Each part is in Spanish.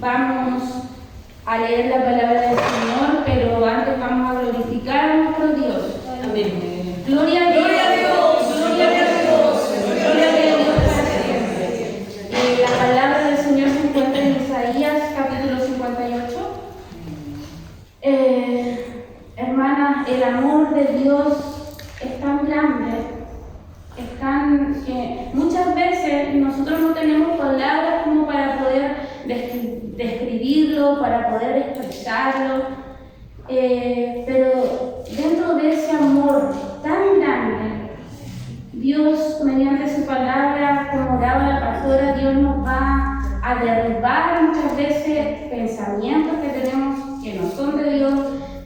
vamos a leer la palabra del Señor, pero antes vamos a glorificar a nuestro Dios. Amén. Gloria a Dios. Gloria a Dios. Gloria a Dios. Gloria a Dios para siempre. La palabra del Señor se encuentra en Isaías capítulo 58. Hermanas, el amor de Dios es tan grande, muchas veces nosotros no tenemos palabras como para poder describirlo, para poder expresarlo, pero dentro de ese amor tan grande, Dios, mediante su palabra, como oraba la pastora, Dios nos va a derribar muchas veces pensamientos que tenemos que no son de Dios,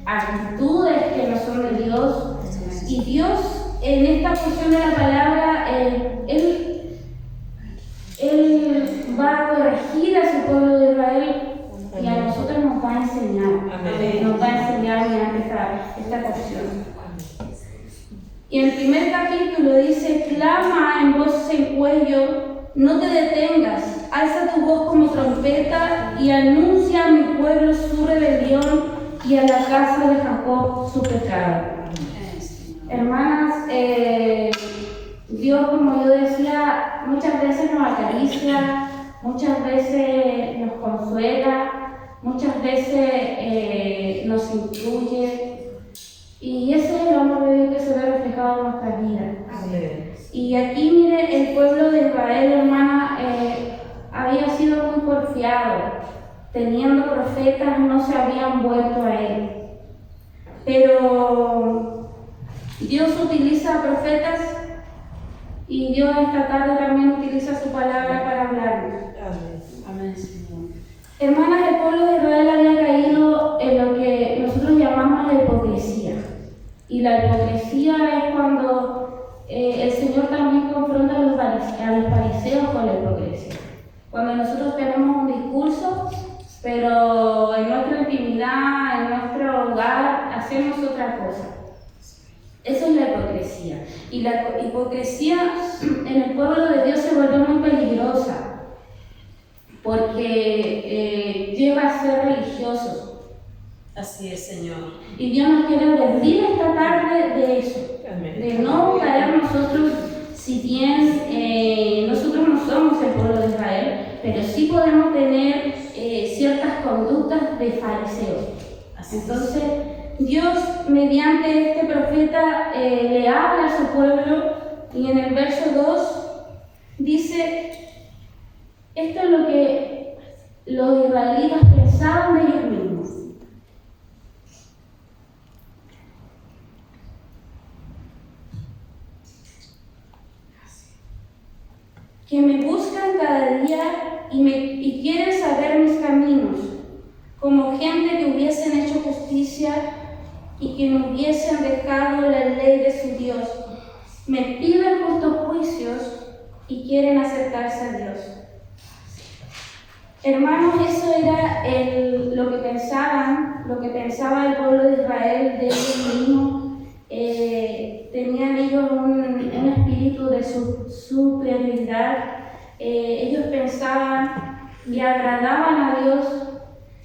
actitudes que no son de Dios. Y Dios, en esta porción de la palabra, Él va a corregir a su pueblo de Israel y a nosotros nos va a enseñar. Amén. Nos va a enseñar mediante esta porción. Y en el primer capítulo dice: clama en voz en cuello, no te detengas, alza tu voz como trompeta y anuncia a mi pueblo su rebelión y a la casa de Jacob su pecado. Hermanas, Dios, como yo decía, muchas veces nos acaricia, muchas veces nos consuela, muchas veces nos instruye, y ese es el amor de Dios que se ve reflejado en nuestras vidas. Amén. Y aquí, mire, el pueblo de Israel, hermana, había sido muy porfiado, teniendo profetas no se habían vuelto a él, pero Dios utiliza profetas y Dios esta tarde también utiliza su palabra para hablarnos. Amén. Amén, Señor. Hermanas, el pueblo de Israel había caído en lo que nosotros llamamos la hipocresía. Y la hipocresía es cuando el Señor también confronta a los fariseos con la hipocresía. Cuando nosotros tenemos un discurso, pero en nuestra intimidad, en nuestro hogar, hacemos otra cosa. Eso es la hipocresía. Y la hipocresía en el pueblo de Dios se vuelve muy peligrosa porque lleva a ser religiosos. Así es, Señor. Y Dios nos quiere advertir esta tarde de eso, Amén. de no caer nosotros, si bien nosotros no somos el pueblo de Israel, pero sí podemos tener ciertas conductas de fariseos. Entonces, Dios, mediante este profeta, le habla a su pueblo y en el verso 2 dice: esto es lo que los israelitas pensaban de ellos mismos. Que me buscan cada día y quieren saber mis caminos, como gente que hubiesen hecho justicia y que no hubiesen dejado la ley de su Dios. Me piden justos juicios y quieren acercarse a Dios. Hermanos, eso era lo que pensaba el pueblo de Israel de ellos mismos. Tenían ellos un espíritu de superioridad. Ellos pensaban y agradaban a Dios.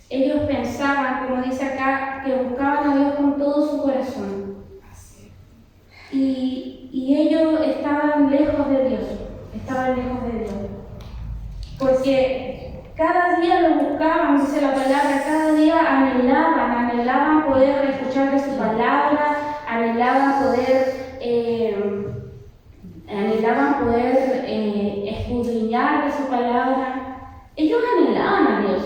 Ellos pensaban, como dice acá, que buscaban a Dios con todo su corazón. Y ellos estaban lejos de Dios. Porque cada día lo buscaban, dice la palabra, cada día anhelaban poder escuchar de su palabra, anhelaban poder escudriñar de su palabra. Ellos anhelaban a Dios.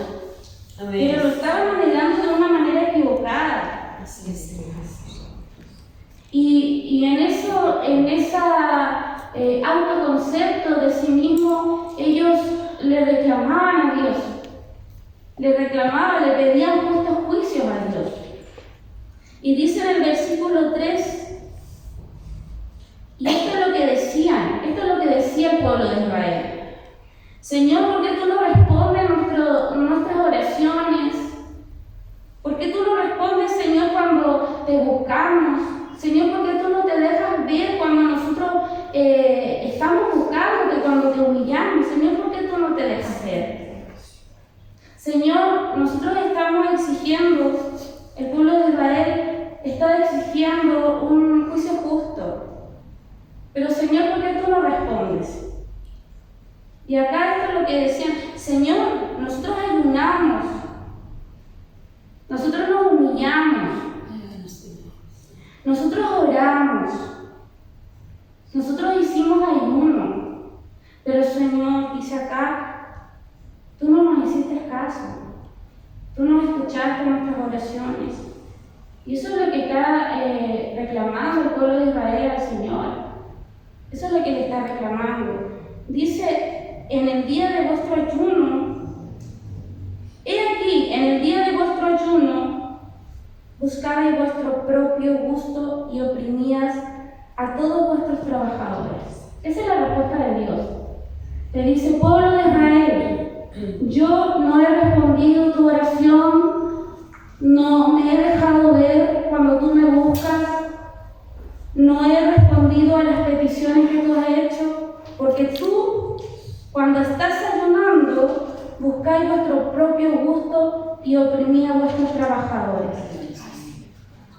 Amén. Pero lo estaban anhelando de una manera equivocada. Así es, Señor. Y en ese autoconcepto de sí mismo, ellos le reclamaban a Dios. Le pedían justos juicios a Dios. Y dice en el versículo 3, y esto es lo que decía el pueblo de Israel: Señor, ¿por qué tú no respondes nuestras oraciones? ¿Por qué tú no respondes, Señor, cuando te buscamos? Señor, ¿por qué tú no te dejas ver cuando nosotros estamos buscándote, cuando te humillamos? Señor, ¿por qué tú no te dejas ver? Señor, nosotros estamos exigiendo, el pueblo de Israel está exigiendo un juicio justo. Pero Señor, ¿por qué tú no respondes? Y acá esto es lo que decían: Señor, nosotros ayunamos, nosotros nos humillamos, nosotros oramos, nosotros hicimos ayuno, pero Señor, dice acá, tú no nos hiciste caso, tú no escuchaste nuestras oraciones. Y eso es lo que está reclamando el pueblo de Israel al Señor. Eso es lo que le está reclamando. Dice: en el día de vuestro ayuno, he aquí, en el día de vuestro ayuno, buscabais vuestro propio gusto y oprimías a todos vuestros trabajadores. Esa es la respuesta de Dios. Te dice: pueblo de Israel, yo no he respondido tu oración, no me he dejado ver cuando tú me buscas, no he respondido a las peticiones que tú has hecho, porque tú, cuando estás ayunando, buscáis vuestro propio gusto y oprimís a vuestros trabajadores.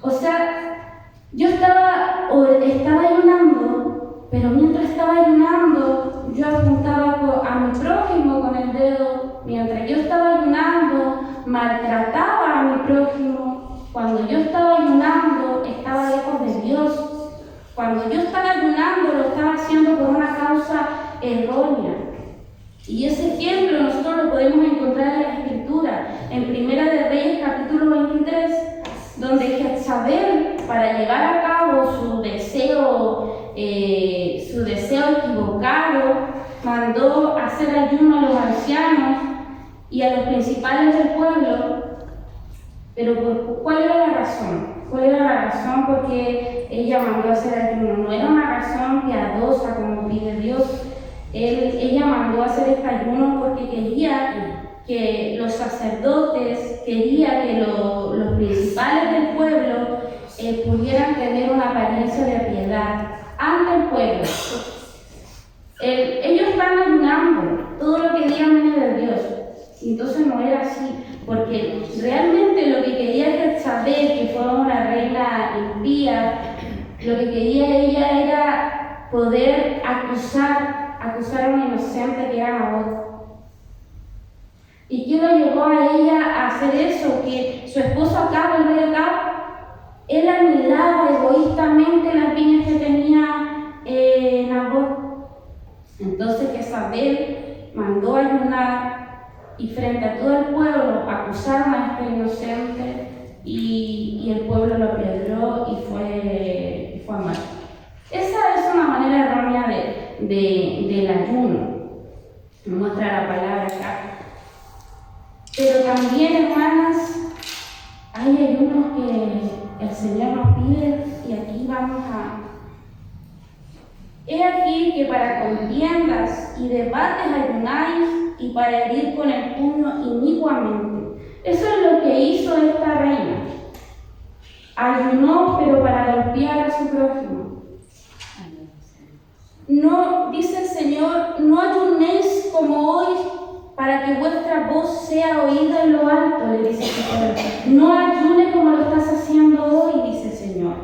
O sea, yo estaba ayunando, pero mientras estaba ayunando, yo apuntaba a mi prójimo con el dedo. Mientras yo estaba ayunando, maltrataba a mi prójimo. Cuando yo estaba ayunando, estaba lejos de Dios. Cuando yo estaba ayunando, lo estaba haciendo por una causa errónea. Y ese ejemplo nosotros lo podemos encontrar en la Escritura, en Primera de Reyes, capítulo 23, donde Jezabel, para llevar a cabo su deseo equivocado, mandó hacer ayuno a los ancianos y a los principales del pueblo. Pero ¿cuál era la razón? ¿Cuál era la razón por qué ella mandó hacer ayuno? No era una razón piadosa como pide Dios. Ella mandó hacer este ayuno porque quería que los sacerdotes, quería que los principales del pueblo pudieran tener una apariencia de piedad ante el pueblo. Ellos están ayunando, todo lo que digan viene de Dios. Y entonces no era así, porque realmente lo que quería Jezabel, que fue una reina impía, lo que quería ella era poder acusar a un inocente que era Nabot. ¿Y qué lo llevó a ella a hacer eso? Que su esposo Acab, el rey Acab, él anhelaba egoístamente las viñas que tenía Nabot. Entonces Jezabel mandó a ayunar y frente a todo el pueblo acusaron a este inocente y el pueblo lo apedreó y fue muerto. Esa es una manera errónea del ayuno, muestra la palabra acá. Pero también, hermanas, hay ayunos que el Señor nos pide y aquí vamos a... He aquí que para contiendas y debates ayunáis y para herir con el puño inicuamente. Eso es lo que hizo esta reina. Ayunó, pero para golpear a su prójimo. No, dice el Señor, no ayunéis como hoy para que vuestra voz sea oída en lo alto, le dice el Señor. No ayune como lo estás haciendo hoy, dice el Señor.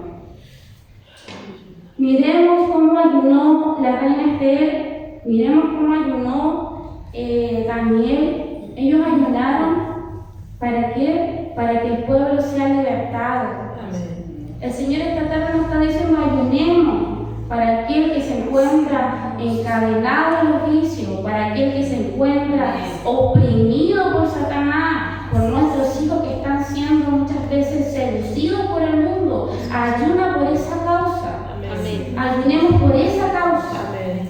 Miremos cómo ayunó la reina Esther, miremos cómo ayunó Daniel. Ellos ayunaron, ¿para qué? Para que el pueblo sea libertado. Amén. El Señor esta tarde nos está diciendo: ayunemos para aquel que se encuentra encadenado en los vicios, para aquel que se encuentra oprimido por Satanás, por nuestros hijos que están siendo muchas veces seducidos por el mundo. Ayuna por esa causa. Amén. Ayunemos por esa causa. Amén.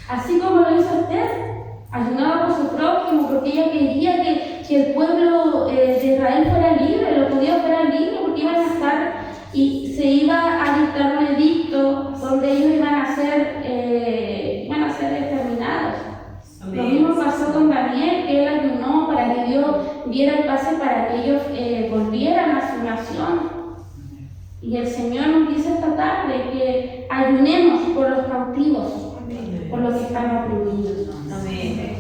Así como lo hizo Esther, ayunaba por su prójimo porque ella quería que el pueblo de Israel fuera libre, los judíos fueran libres, porque iban a estar y se iba a dictar un edicto donde ellos iban a ser exterminados. Amén. Lo mismo pasó con Daniel, que él ayunó para que Dios diera el pase para que ellos volvieran a su nación. Y el Señor nos dice esta tarde que ayunemos por los cautivos, por los que están oprimidos. Amén.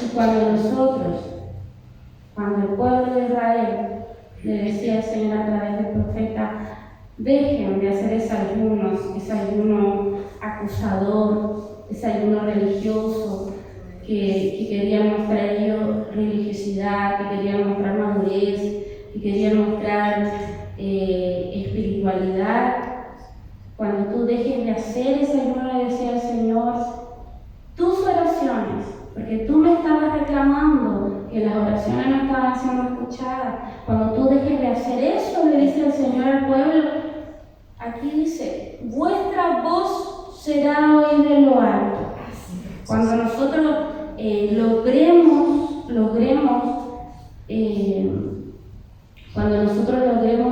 Y cuando el pueblo de Israel le decía al Señor a través del profeta, dejen de hacer ese ayuno acusador, ese ayuno religioso, que quería mostrar ellos religiosidad, que quería mostrar madurez, que quería mostrar espiritualidad. Cuando tú dejes de hacer ese ayuno, le decía al Señor, tus oraciones, porque tú me estabas reclamando que las oraciones no estaban siendo escuchadas. Cuando tú dejes de hacer eso, le dice el Señor al pueblo, aquí dice, vuestra voz será oída en lo alto. Cuando nosotros logremos,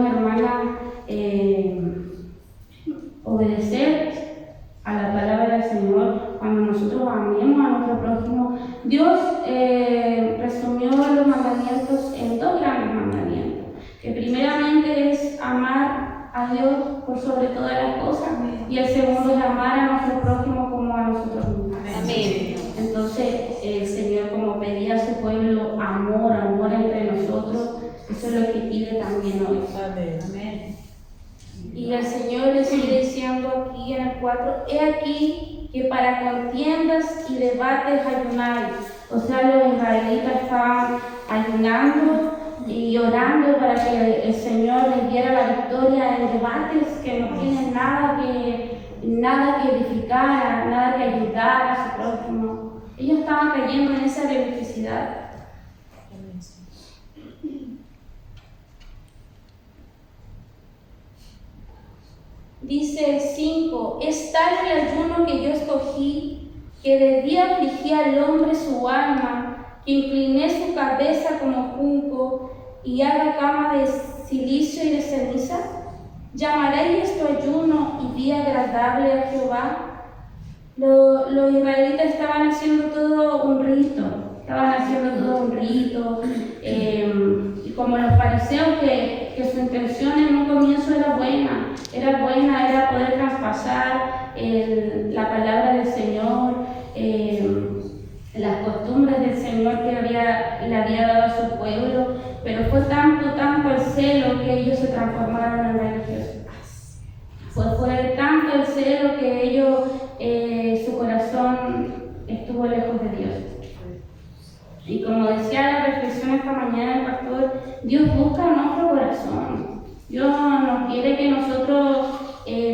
hermana, obedecer a la palabra del Señor, cuando nosotros amemos a nuestro prójimo, Dios resumió los mandamientos en 2 grandes mandamientos, que primeramente es amar a Dios por sobre todas las cosas, y el segundo es amar a nuestro prójimo como a nosotros mismos. Amén. Entonces el Señor, como pedía a su pueblo amor entre nosotros, eso es lo que pide también hoy. Amén. Y el Señor le sigue diciendo aquí en el 4, he aquí que para contiendas y debates ayunáis. O sea, los israelitas estaban ayunando y orando para que el Señor les diera la victoria en debates que no tienen nada que edificar, nada que ayudar a su prójimo. Ellos estaban cayendo en esa religiosidad. Dice el 5, es tal el ayuno que yo escogí, que de día afligí al hombre su alma, que incliné su cabeza como junco y haga cama de silicio y de ceniza. ¿Llamaréis esto ayuno y día agradable a Jehová? Los israelitas estaban haciendo todo un rito, y como los fariseos que su intención en un comienzo era buena, era poder traspasar la palabra del Señor, las costumbres del Señor que le había dado a su pueblo, pero fue tanto el celo que ellos se transformaron en religiosos. Fue tanto el celo que ellos, su corazón estuvo lejos de Dios. Y como decía la reflexión esta mañana el pastor, Dios busca nuestro corazón. Dios no quiere que nosotros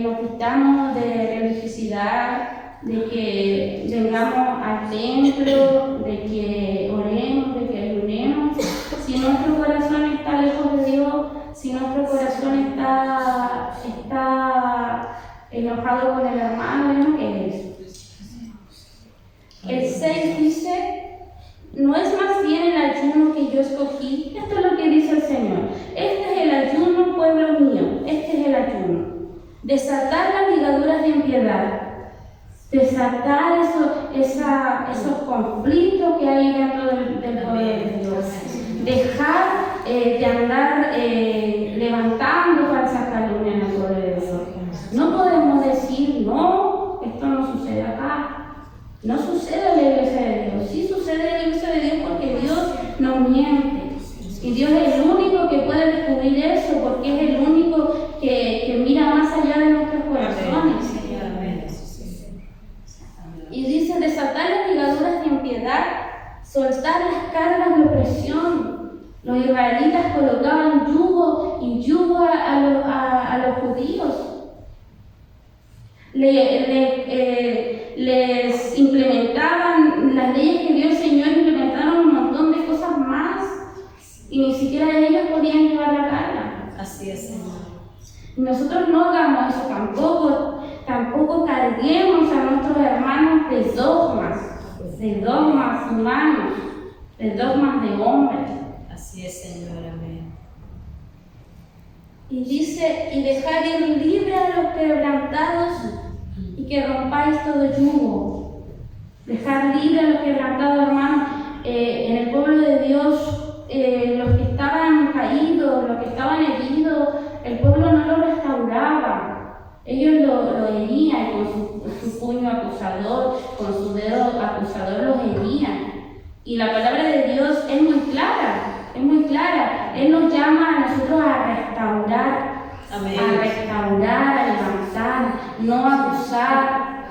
nos quitamos de religiosidad, de que vengamos al templo, de que oremos, de que ayunemos. Si nuestro corazón está lejos de Dios, si nuestro corazón está enojado con el hermano, ¿qué es? El 6 dice, ¿no es más bien el ayuno que yo escogí? Esto es lo que dice el Señor. Este es el ayuno, pueblo mío. Este es el ayuno. Desatar las ligaduras de impiedad. Desatar esos conflictos que hay dentro del poder de Dios. Dejar de andar levantando falsas calumnias en el poder de Dios. No podemos decir, no, esto no sucede acá. No sucede en la iglesia de Dios. Sí sucede en la iglesia de Dios porque Dios no miente. Y Dios es el único que puede descubrir eso, porque es el único que mira más allá de nuestros corazones. Y dice, desatar las ligaduras de impiedad, soltar las cargas de opresión. Los israelitas colocaban yugo a los judíos. Les implementaban las leyes que dio el Señor, implementaron un montón de cosas más y ni siquiera ellos podían llevar la carga. Así es, Señor. Y nosotros no hagamos eso tampoco carguemos a nuestros hermanos de dogmas humanos, de dogmas de hombres. Así es, Señor, amén. Y dice, y dejar ir libre a los quebrantados y que rompáis todo yugo. Dejar libre a los quebrantados, hermanos. En el pueblo de Dios, los que estaban caídos, los que estaban heridos, el pueblo no lo restauraba. Ellos lo herían con su puño acusador, con su dedo acusador los herían. Y la no abusar,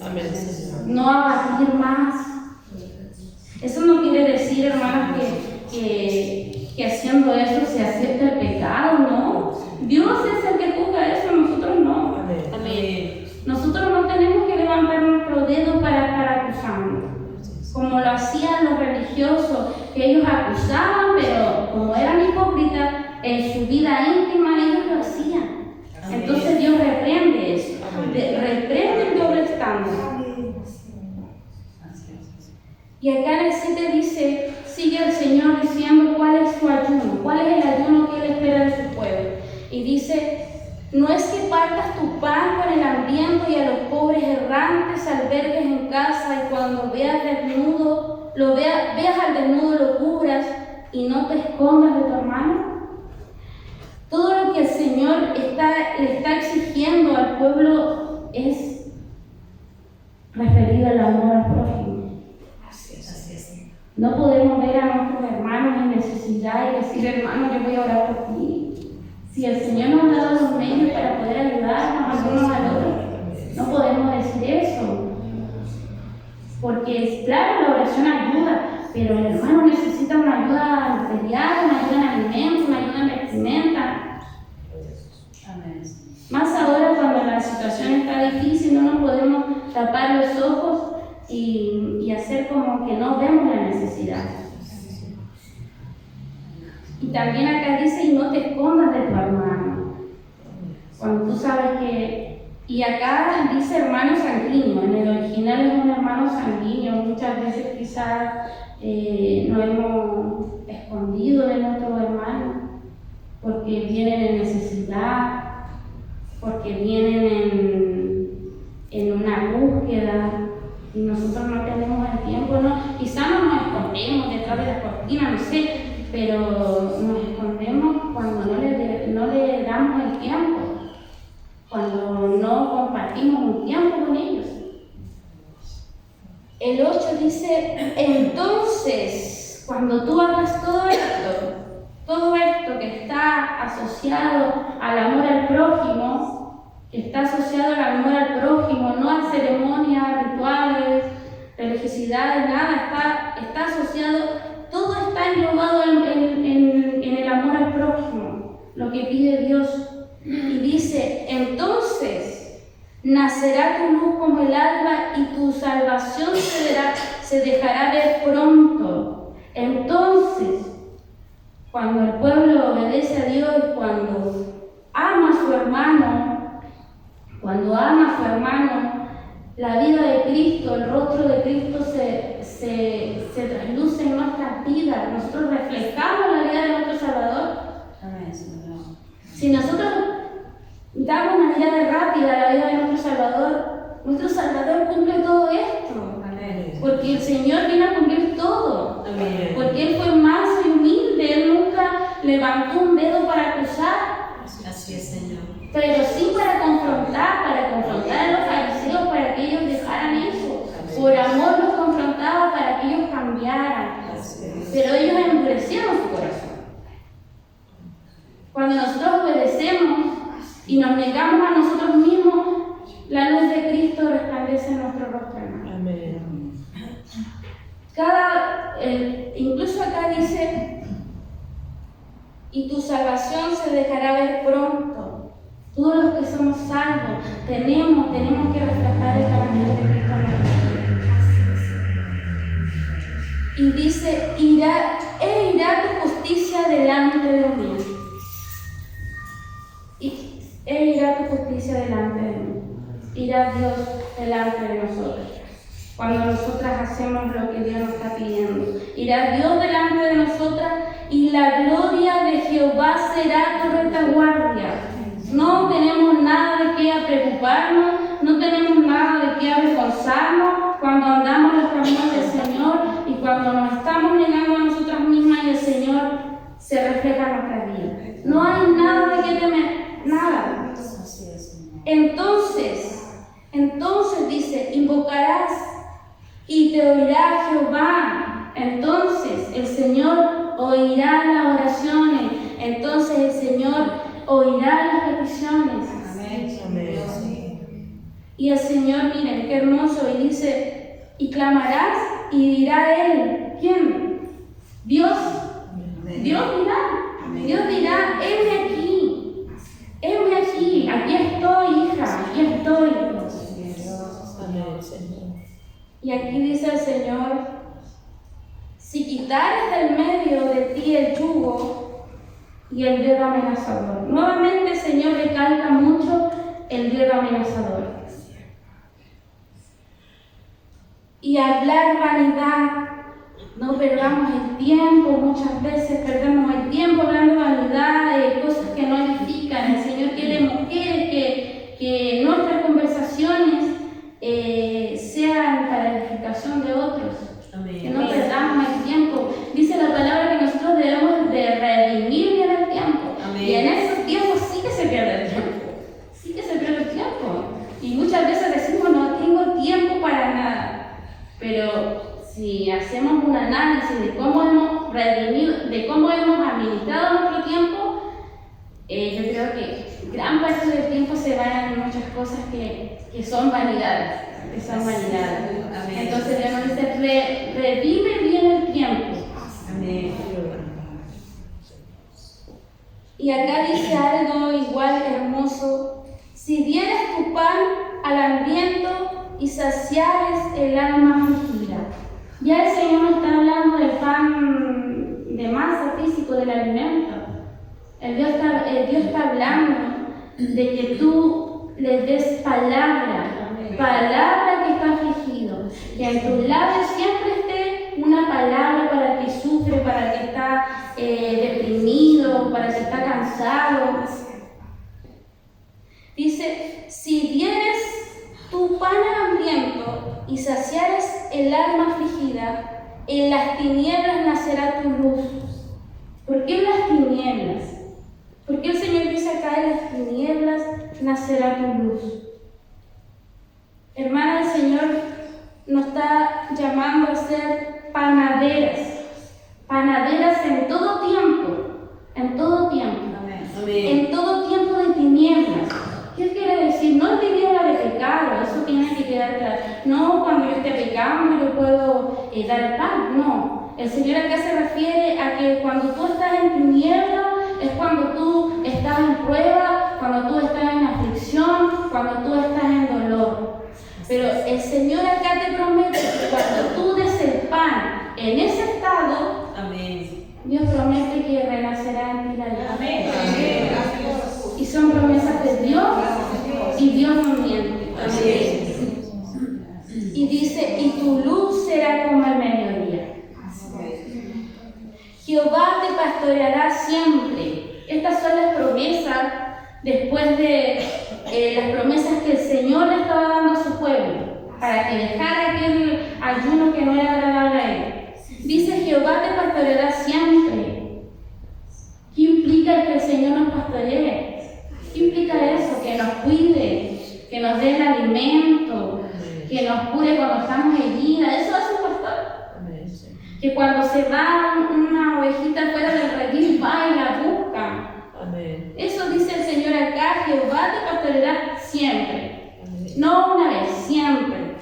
Amén, Señor. no abatir más. Eso no quiere decir, hermanos, que haciendo eso se acepta el pecado, ¿no? Dios es el que juzga eso, nosotros no. Amén. Nosotros no tenemos que levantar nuestro dedo para estar acusando, como lo hacían los religiosos, que ellos acusaban, pero como eran hipócritas, en su vida íntima ellos lo hacían. Entonces Dios reprende eso, reprende el doble estándar. Y acá en el 7 dice, sigue el Señor diciendo cuál es su ayuno, cuál es el ayuno que Él espera de su pueblo. Y dice, no es que partas tu pan con el hambriento y a los pobres errantes albergues en casa y cuando veas desnudo, veas al desnudo lo cubras y no te escondas de tu hermano. Todo lo que el Señor le está exigiendo al pueblo es referido al amor al prójimo. Así es. No podemos ver a nuestros hermanos en necesidad y decir, hermano, yo voy a orar por ti. Si el Señor nos ha dado los medios para poder ayudarnos unos al otro, no podemos decir eso. Porque, claro, la oración ayuda, pero el hermano necesita una ayuda material, una ayuda en alimentos, una ayuda en vestimenta. Más ahora cuando la situación está difícil, no nos podemos tapar los ojos y hacer como que no vemos la necesidad. Y también acá dice, y no te escondas de tu hermano. Cuando tú sabes que... Y acá dice hermano sanguíneo, en el original es un hermano sanguíneo. Muchas veces quizás nos hemos escondido de nuestros hermanos porque vienen en necesidad, porque vienen en una búsqueda y nosotros no tenemos el tiempo, ¿no? Quizás no nos escondemos detrás de las cortinas, no sé, pero nos escondemos cuando no le damos el tiempo, cuando no compartimos un tiempo con ellos. El 8 dice, entonces, cuando tú hagas todo esto que está asociado al amor al prójimo, no a ceremonias, rituales, religiosidades, nada, está asociado, todo está englobado en el amor al prójimo, lo que pide Dios. Y dice, entonces nacerá tu luz como el alba y tu salvación se dejará ver pronto. Entonces, cuando el pueblo obedece a Dios, cuando ama a su hermano, la vida de Cristo, el rostro de Cristo se trasluce en nuestras vidas. Nosotros reflejamos la vida de nuestro Salvador. Si nosotros damos una mirada rápida a la vida de nuestro Salvador cumple todo esto. Porque el Señor viene a cumplir todo. Amén. Porque Él fue manso y humilde, Él nunca levantó un dedo para acusar. Así es, Señor. Pero sí para confrontar a los fariseos para que ellos dejaran eso. Por amor los confrontaba para que ellos cambiaran. Pero ellos endurecieron su corazón. Cuando nosotros obedecemos y nos negamos a nosotros mismos, la luz de Cristo resplandece en nuestro rostro, hermano. Amén. Incluso acá dice, y tu salvación se dejará ver pronto. Todos los que somos salvos tenemos que reflejar el carácter de Cristo en nuestra vida. Y dice, irá tu justicia delante de mí. Él irá tu justicia delante de mí. Irá Dios delante de nosotros. Cuando nosotras hacemos lo que Dios nos está pidiendo, irá Dios delante de nosotras y la gloria de Jehová será tu retaguardia. No tenemos nada de qué preocuparnos, no tenemos nada de qué avergonzarnos cuando andamos en los caminos del Señor y cuando nos estamos negando a nosotras mismas y el Señor se refleja en nuestras vidas. No hay nada de qué temer, nada. Entonces dice, invocarás y te oirá Jehová. Entonces el Señor oirá las oraciones. Entonces el Señor oirá las peticiones. Amén. Y el Señor, miren, qué hermoso, y dice, y clamarás, y dirá Él, ¿quién? Dios. Dios dirá, heme aquí estoy, hija, aquí estoy. Y aquí dice el Señor, si quitares del medio de ti el yugo y el dedo amenazador. Nuevamente el Señor recalca mucho el dedo amenazador. Y hablar vanidad, no perdamos el tiempo, muchas veces perdemos el tiempo hablando vanidad de cosas que no edifican. El Señor quiere mujeres que nuestras conversaciones sean para edificación de otros. Amén. Que no perdamos el tiempo. Dice la palabra que nosotros debemos de redimir bien el tiempo. Amén. Y en esos tiempos sí que se pierde el tiempo. Sí que se pierde el tiempo. Y muchas veces decimos, no tengo tiempo para nada. Pero si hacemos un análisis de cómo hemos redimido, de cómo hemos administrado nuestro tiempo, yo creo que gran parte del tiempo se van en muchas cosas que son vanidades. Amén. Entonces Dios nos dice, redime bien el tiempo. Amén. Y acá dice algo igual hermoso, si dieres tu pan al hambriento y saciares el alma afligida. Ya el Señor no está hablando del pan de masa físico, del alimento. Dios está hablando de que tú le des palabra que está afligido. Que en tus labios siempre esté una palabra para el que sufre, para el que está deprimido, para el que está cansado. Dice, si dieres tu pan al hambriento y saciares el alma afligida, en las tinieblas nacerá tu luz. ¿Por qué en las tinieblas? ¿Por qué el Señor dice acá, en las tinieblas nacerá tu luz? Hermana, el Señor nos está llamando a ser panaderas en todo tiempo, en todo tiempo de tinieblas. ¿Qué quiere decir? No tinieblas de pecado, eso tiene que quedar claro. No cuando yo esté pecando yo puedo dar el pan, no. El Señor acá se refiere a que cuando tú estás en tinieblas es cuando tú estás en prueba, cuando tú estás en aflicción, cuando tú estás en dolor. Pero el Señor acá te promete que cuando tú des el pan en ese estado, amén, Dios promete que renacerá en ti la vida. Amén. Y son promesas de Dios y Dios no miente. Amén. Y dice, y tu luz será como el mediodía. Jehová te pastoreará siempre. Estas son las promesas después de las promesas que el Señor le estaba dando a su pueblo para que dejara aquel ayuno que no era agradable a él. Dice, Jehová te pastoreará siempre. ¿Qué implica que el Señor nos pastoree? ¿Qué implica eso? Que nos cuide, que nos dé el alimento, que nos cure cuando estamos heridas. Eso hace un pastor. Que cuando se va una ovejita fuera del redil, va y la busca. Amén. Eso dice el Señor acá, Jehová te pastoreará siempre. Amén. No una vez, siempre.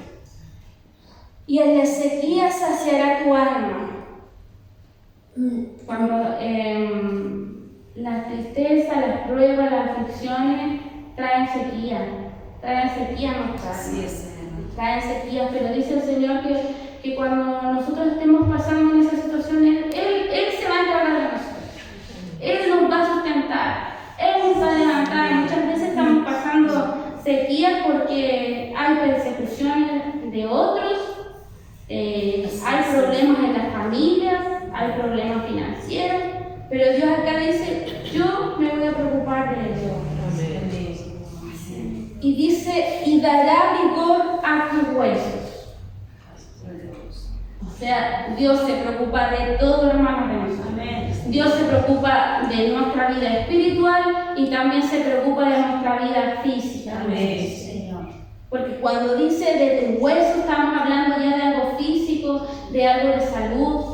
Y en la sequía saciará tu alma. Cuando la tristeza, las pruebas, las aflicciones traen sequía a nuestra alma. Traen sequía, pero dice el Señor que cuando nosotros estemos pasando en esas situaciones, Él se va a encargar de nosotros. Él nos va a sustentar, Él nos va a levantar. Muchas veces estamos pasando sequías porque hay persecuciones de otros, hay problemas en las familias, hay problemas financieros, pero Dios acá dice, yo me voy a preocupar de ellos. Y dice, y dará vigor a tus huesos. O sea, Dios se preocupa de todo, hermanos, de nosotros. Dios se preocupa de nuestra vida espiritual y también se preocupa de nuestra vida física. Amén. Porque cuando dice de tus huesos, estamos hablando ya de algo físico, de algo de salud.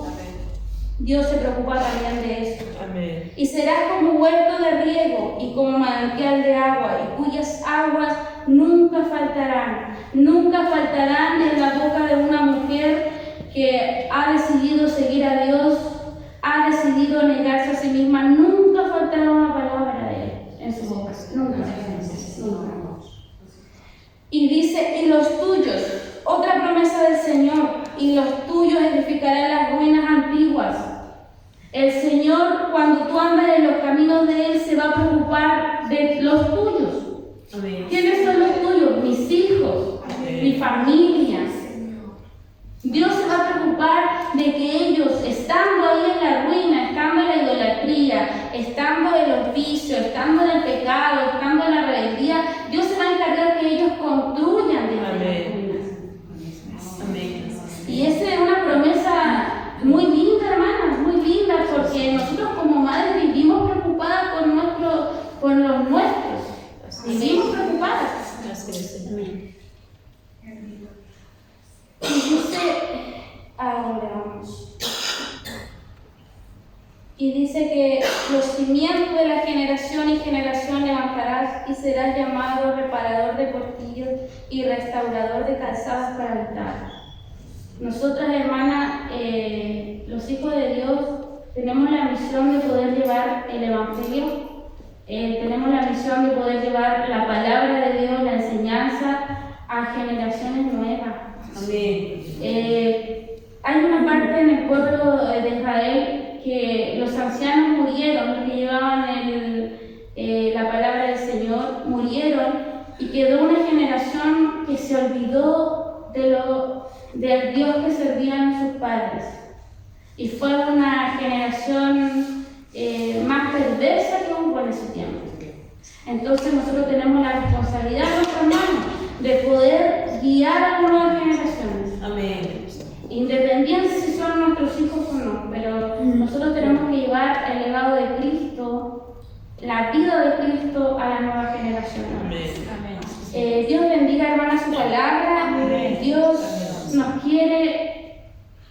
Dios se preocupa también de eso. Amén. Y serás como huerto de riego y como manantial de agua, y cuyas aguas nunca faltarán. Nunca faltarán en la boca de una mujer que ha decidido seguir a Dios, ha decidido negarse a sí misma. Nunca faltará una palabra de Él en su boca. Nunca. Y dice, y los tuyos, otra promesa del Señor, y los tuyos edificarán las ruinas antiguas. El Señor, cuando tú andas en los caminos de Él, se va a preocupar de los tuyos. Amén. ¿Quiénes son los tuyos? Mis hijos, mi familia. Dios se va a preocupar de que ellos, estando ahí en la ruina, estando en la idolatría, estando en los vicios, estando en el pecado, estando en la rebeldía, Dios se va a encargar que ellos construyan desde las ruinas. Amén. Y esa es una promesa muy linda, hermanas, muy linda, porque nosotros como madres vivimos preocupadas por los nuestros. Vivimos preocupadas. Amén. Y dice, ¿a dónde vamos? Y dice que los cimientos de la generación y generación levantarás y serás llamado reparador de portillos y restaurador de calzadas para habitar. Nosotras, hermanas, los hijos de Dios, tenemos la misión de poder llevar el Evangelio, tenemos la misión de poder llevar la palabra de Dios, la enseñanza a generaciones nuevas. Amén. Hay una parte en el pueblo de Israel que los ancianos murieron, que llevaban la palabra del Señor, murieron y quedó una generación que se olvidó del Dios que servían sus padres. Y fue una generación más perversa que hubo en ese tiempo. Entonces nosotros tenemos la responsabilidad en nuestras manos de poder guiar a las nuevas generaciones. Amén. Independiente si son nuestros hijos o no, pero nosotros tenemos que llevar el legado de Cristo, la vida de Cristo a las nuevas generaciones. Amén. Dios bendiga, hermanas, su palabra. Amén. Dios nos quiere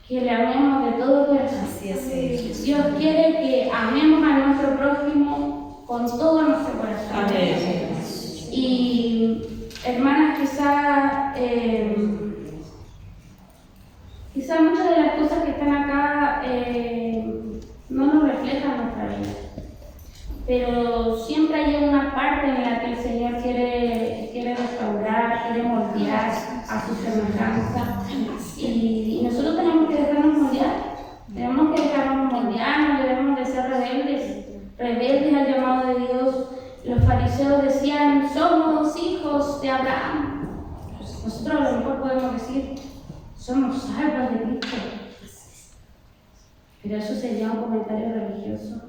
que le amemos de todo corazón. Así es. Dios quiere que amemos a nuestro prójimo con todo nuestro corazón. Amén. Y hermanas, quizá muchas de las cosas que están acá no nos reflejan nuestra vida, pero siempre hay una parte en la que el Señor quiere restaurar, quiere moldear a su semejanza, y nosotros tenemos que dejarnos moldear, no debemos de ser rebeldes al llamado de Dios. Los fariseos decían, somos hijos de Abraham. Nosotros a lo mejor podemos decir, somos salvos de Cristo. Pero eso sería un comentario religioso.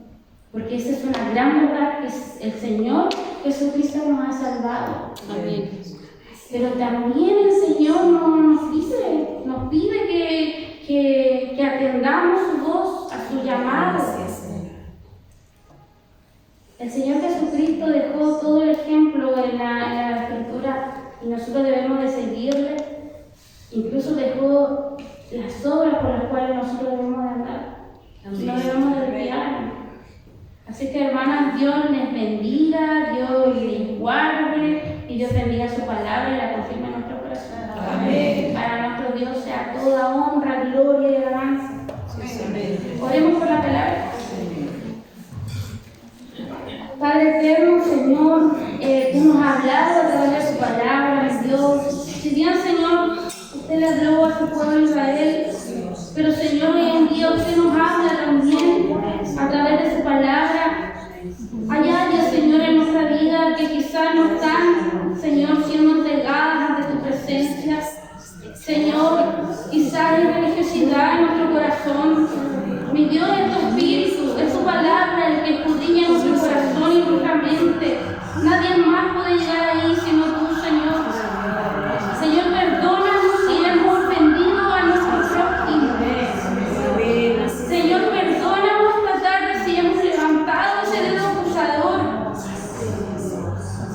Porque esa es una gran verdad, que el Señor Jesucristo nos ha salvado. Amén. Pero también el Señor nos pide que atendamos su voz, a su llamado. El Señor Jesucristo dejó todo el ejemplo en la Escritura y nosotros debemos de seguirle. Incluso dejó las obras por las cuales nosotros debemos de andar. No debemos de desviarnos. Así que, hermanas, Dios les bendiga, Dios les guarde y Dios bendiga su palabra y la confirme en nuestro corazón. Amén. Para nuestro Dios sea toda honra, gloria y alabanza. Oremos por la palabra. Padre eterno, Señor, tú nos has hablado a través de tu palabra, Dios. Si bien, Señor, usted le habló a su pueblo Israel, pero Señor, hoy en día usted nos habla también a través de su palabra. Hay áreas, Señor, en nuestra vida que quizás no están, Señor, siendo entregadas ante tu presencia. Señor, quizás hay religiosidad en nuestro corazón. Mi Dios, es tu espíritu, es tu palabra el que escudriña nuestro corazón y nuestra mente. Nadie más puede llegar ahí sino tú, Señor. Señor, perdónanos si hemos ofendido a nuestro prójimo. Señor, perdónanos esta tarde si hemos levantado ese dedo acusador.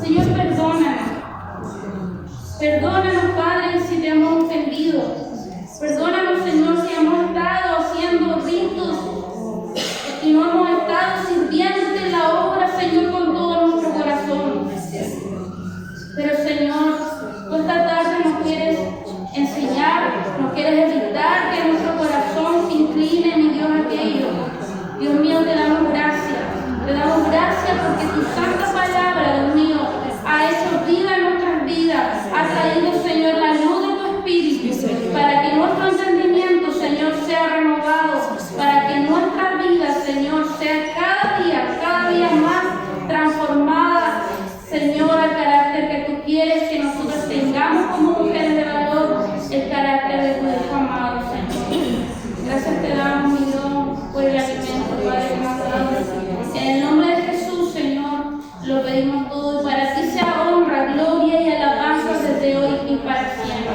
Señor, perdónanos. Perdónanos, Padre, si te hemos ofendido. Perdónanos, Señor, si hemos estado haciendo ritos y no hemos estado sirviéndote en la obra, Señor, con todo nuestro corazón. Pero, Señor, siempre.